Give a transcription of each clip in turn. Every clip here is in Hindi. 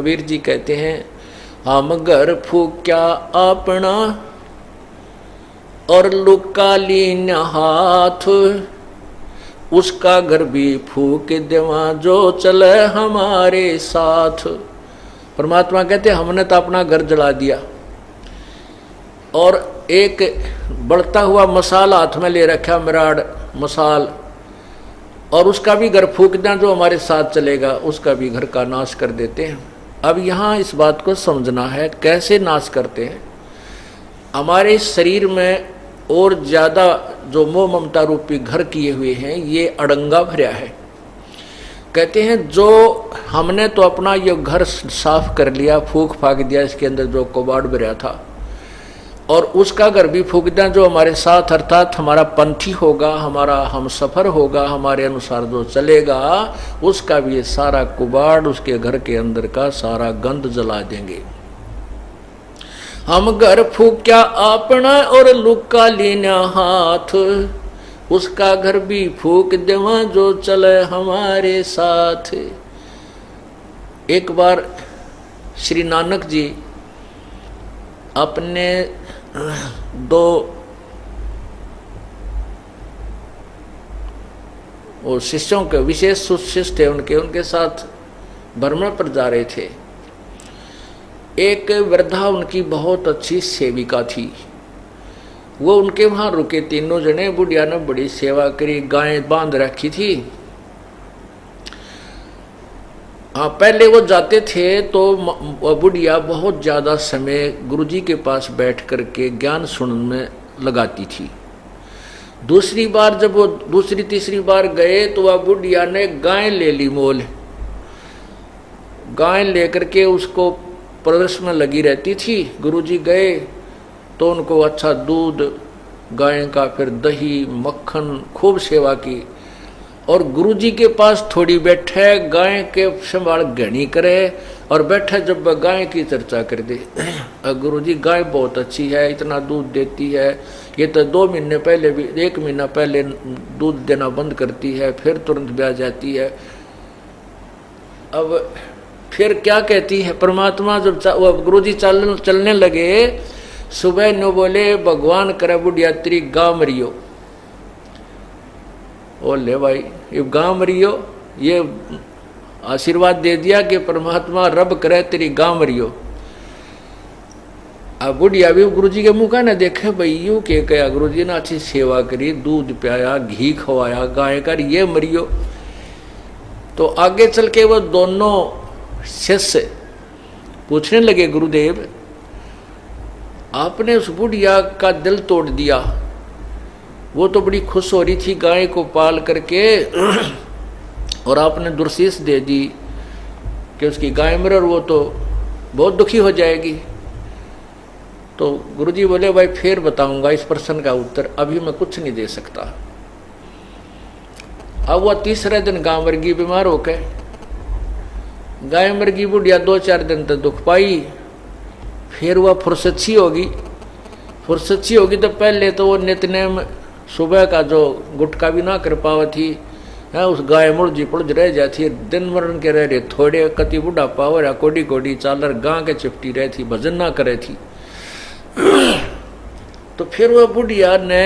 कबीर जी कहते हैं, हम घर फूक्या अपना और लुका लीन हाथ, उसका घर भी फूक देवा जो चले हमारे साथ। परमात्मा कहते हमने तो अपना घर जला दिया और एक बढ़ता हुआ मसाल हाथ में ले रखा, मिराड मसाल, और उसका भी घर फूक दें जो हमारे साथ चलेगा, उसका भी घर का नाश कर देते हैं। अब यहाँ इस बात को समझना है कैसे नाश करते हैं। हमारे शरीर में और ज़्यादा जो मोह ममता रूपी घर किए हुए हैं, ये अड़ंगा भरा है। कहते हैं जो हमने तो अपना ये घर साफ कर लिया, फूक फाक दिया, इसके अंदर जो कबाड़ भरा था, और उसका घर भी फूक दिया जो हमारे साथ, अर्थात हमारा पंथी होगा, हमारा हम सफर होगा, हमारे अनुसार जो चलेगा, उसका भी ये सारा कुबाड़, उसके घर के अंदर का सारा गंद जला देंगे। हम घर फूक्या अपना और लुका लीना हाथ, उसका घर भी फूक देवा जो चले हमारे साथ। एक बार श्री नानक जी अपने दो वो शिष्यों के, विशेष शिष्य थे उनके साथ भ्रमण पर जा रहे थे। एक वृद्धा उनकी बहुत अच्छी सेविका थी, वो उनके वहाँ रुके, तीनों जने। बुढ़िया ने बड़ी सेवा करी, गायें बांध रखी थी। हाँ, पहले वो जाते थे तो बुढ़िया बहुत ज़्यादा समय गुरुजी के पास बैठ करके ज्ञान सुनने में लगाती थी। दूसरी बार जब वो दूसरी तीसरी बार गए तो वह बुढ़िया ने गाय ले ली मोल। गाय लेकर के उसको परवरिश में लगी रहती थी। गुरुजी गए तो उनको अच्छा दूध, गाय का फिर दही मक्खन, खूब सेवा की। और गुरुजी के पास थोड़ी बैठे, गाय के संभाल घनी करे, और बैठे जब गाय की चर्चा कर दे। गुरुजी गाय बहुत अच्छी है, इतना दूध देती है, ये तो 2 महीने पहले भी, 1 महीना पहले दूध देना बंद करती है, फिर तुरंत ब्याह जाती है। अब फिर क्या कहती है परमात्मा, जब गुरुजी चलने लगे, सुबह नो बोले भगवान करे बुढ़िया तेरी गाँव मरियो। ओ ले भाई, ये गाँव मरियो, ये आशीर्वाद दे दिया कि परमात्मा रब करे तेरी गाँव मरियो। अब बुढ़िया भी गुरुजी के मुँह का ना देखे, भाई यूँ के कहा, गुरुजी ने अच्छी सेवा करी, दूध पियाया, घी खवाया, गाय कर, ये मरियो। तो आगे चल के वो दोनों शिष्य पूछने लगे, गुरुदेव आपने उस बुढ़िया का दिल तोड़ दिया, वो तो बड़ी खुश हो रही थी गाय को पाल करके, और आपने दुर्शीष दे दी कि उसकी गाय मरे, और वो तो बहुत दुखी हो जाएगी। तो गुरुजी बोले भाई फिर बताऊंगा इस प्रश्न का उत्तर, अभी मैं कुछ नहीं दे सकता। अब वह तीसरे दिन गाय मरगी, बीमार होकर गाय मरगी। बुढ़िया 2-4 दिन तक दुख पाई, फिर वह फुर्सत होगी तो पहले तो वो नित्यनेम सुबह का जो गुटका भी ना कर पावा थी है, उस गाय मुड़जी पुड़ज रह जाती, दिन मरण के रह रहे, थोड़े कति बुढ़ा पावर कोडी कोडी चालर गां के चिपटी रही थी, भजन ना करे थी। तो फिर वह बुढ़िया ने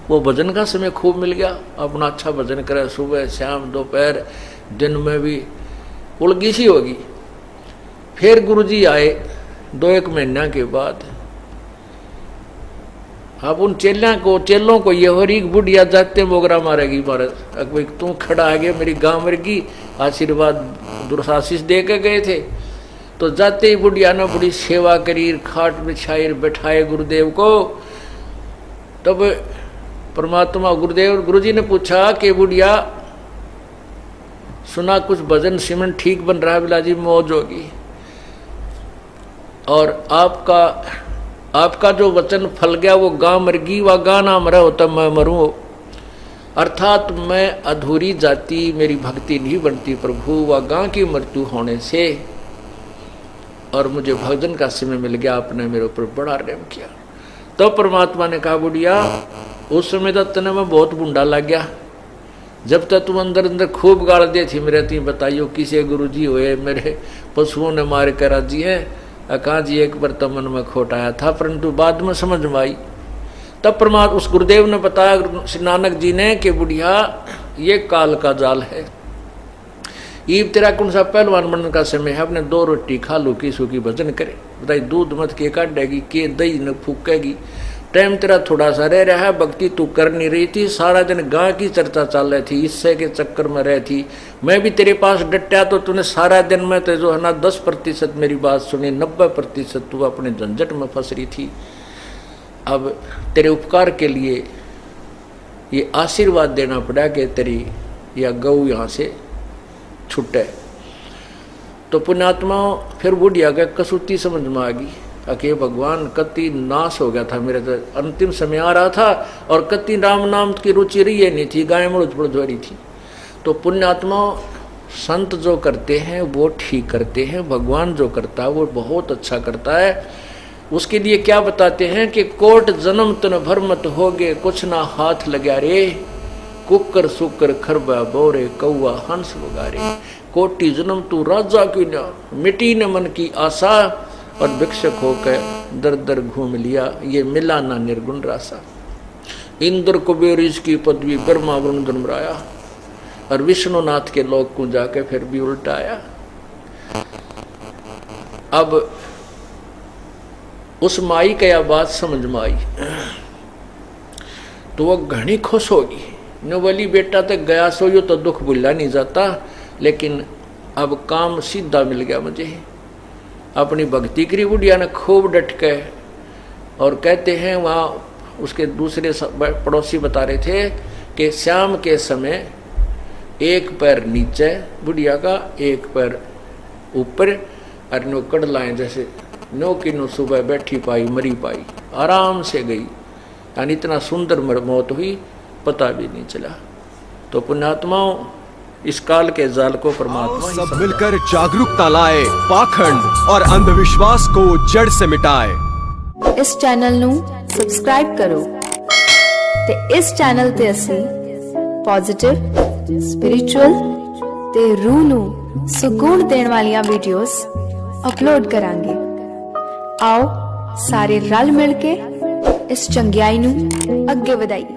वो भजन का समय खूब मिल गया, अपना अच्छा भजन करे, सुबह शाम दोपहर दिन में भी उलगी सी होगी। फिर गुरुजी आए 2-1 महीना के बाद। अब उन चेलों को ये हो रही बुढ़िया जाते मोगरा मारेगी महाराज, भाई तू खड़ा आ गया, मेरी गाँव मरगी, आशीर्वाद दुर्शाशीष दे के गए थे। तो जाते ही बुढ़िया ने बड़ी सेवा करी, खाट बिछाई, बैठाए गुरुदेव को। तब परमात्मा गुरुजी ने पूछा कि बुढ़िया सुना कुछ भजन सिमरन ठीक बन रहा है, बिलाजी मौज होगी, और आपका जो वचन फल गया वो गाँ मरगी, वह गाँ ना मरा होता मैं मरूं। अर्थात मैं अधूरी जाती, मेरी भक्ति नहीं बनती प्रभु, वह गाँ की मृत्यु होने से, और मुझे भजन का समय मिल गया, आपने मेरे ऊपर बड़ा प्रेम किया। तो परमात्मा ने कहा बुढ़िया उस समय तो तने में बहुत बुंडा लग गया, जब तक तुम अंदर अंदर खूब गाल दे थी मेरे ती बताइयो किसे गुरु जी हुए मेरे पशुओं ने मार कर राजी है अका जी एक बार तो मन में खोट आया था परंतु बाद में समझ में आई। तब परमात्मा उस गुरुदेव ने बताया श्री नानक जी ने कि बुढ़िया ये काल का जाल है, ईब तेरा कौन सा पहलवान बनने का समय है, अपने 2 रोटी खा लो की सूखी भजन करे, बताई दूध मत के काटेगी के दही न फूकेगी, टाइम तेरा थोड़ा सा रह रहा है, भक्ति तू कर नहीं रही थी, सारा दिन गांव की चर्चा चल रही थी, इससे के चक्कर में रह थी, मैं भी तेरे पास डटा तो तूने सारा दिन में तो जो है ना 10% मेरी बात सुनी, 90% तू अपने झंझट में फंस रही थी। अब तेरे उपकार के लिए ये आशीर्वाद देना पड़ा कि तेरी या गऊ यहाँ से छूटे। तो पुण्यात्मा फिर बुढ़िया का कसूती समझ में आ गई, अके भगवान कति नाश हो गया था, मेरे तो अंतिम समय आ रहा था और कति राम नाम की रुचि रही है नहीं थी, गाय मुड़ हो रही थी। तो पुण्यात्मा संत जो करते हैं वो ठीक करते हैं, भगवान जो करता है वो बहुत अच्छा करता है। उसके लिए क्या बताते हैं कि कोट जन्म तन भर मत होगे कुछ ना हाथ लगा रे, कुकर सुकर खरबा बोरे कौआ हंस वगारे, कोटि जन्म तू राजा की ना मिटी न मन की आशा, और भिक्षक होकर दर दर घूम लिया ये मिला ना निर्गुण रासा। इंद्र कुबेर इसकी पदवी ब्रह्मा वरुण धर्मराया, और विष्णुनाथ के लोक को जाके फिर भी उल्टा आया। अब उस माई का यह बात समझ में आई तो वह घनी खुश होगी, नवली बेटा तक गया सोयो तो दुख भुला नहीं जाता, लेकिन अब काम सीधा मिल गया मुझे। अपनी भक्ति की बुढ़िया ने खूब डट के, और कहते हैं वहाँ उसके दूसरे पड़ोसी बता रहे थे कि शाम के समय एक पैर नीचे बुढ़िया का एक पैर ऊपर, और नो कड़लाएं जैसे नो की नो सुबह बैठी पाई मरी पाई, आराम से गई, यानी इतना सुंदर मौत हुई पता भी नहीं चला। तो पुण्यात्माओं इस काल के जाल को परमात्मा सब मिलकर जागरूकता लाए, पाखंड और अंधविश्वास को जड़ से मिटाए। इस चैनल ਨੂੰ सब्सक्राइब करो ते इस चैनल ते ਅਸੀਂ पॉजिटिव स्पिरिचुअल ते रूह ਨੂੰ सुकून देने वालियां वीडियोस अपलोड करांगे। आओ सारे रल मिल के इस चंगियाई ਨੂੰ ਅੱਗੇ ਵਧਾਈਏ।